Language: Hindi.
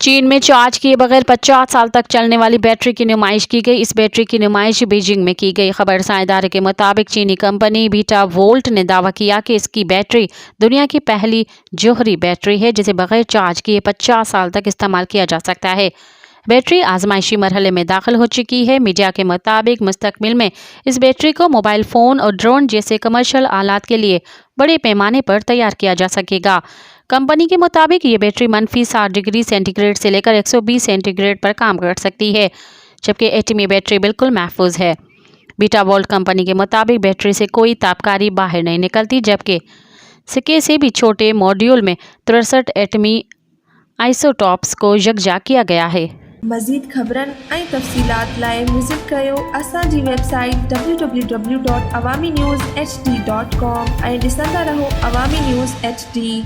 चीन में चार्ज किए बगैर 50 साल तक चलने वाली बैटरी की नुमाइश की गई। इस बैटरी की नुमाइश बीजिंग में की गई। खबर साझेदार के मुताबिक चीनी कंपनी बीटा वोल्ट ने दावा किया कि इसकी बैटरी दुनिया की पहली जोहरी बैटरी है जिसे बगैर चार्ज किए 50 साल तक इस्तेमाल किया जा सकता है। बैटरी आजमाइशी मरहले में दाखिल हो चुकी है। मीडिया के मुताबिक मुस्तकबिल में इस बैटरी को मोबाइल फ़ोन और ड्रोन जैसे कमर्शियल आलात के लिए बड़े पैमाने पर तैयार किया जा सकेगा। कंपनी के मुताबिक ये बैटरी -60 डिग्री सेंटीग्रेड से लेकर 120 सेंटीग्रेड पर काम कर सकती है, जबकि एटमी बैटरी बिल्कुल महफूज है। बीटा वोल्ट कंपनी के मुताबिक बैटरी से कोई तापकारी बाहर नहीं निकलती, जबकि सिक्के से भी छोटे मॉड्यूल में 63 एटमी आइसोटॉप्स को यकजा किया गया है। मज़ीद ख़बरनि ऐं तफ़सीलात लाइ विज़िट कयो असांजी वेबसाइट www.awamiNewsHD.com ऐं ॾिसंदा रहो अवामी न्यूज़ HD।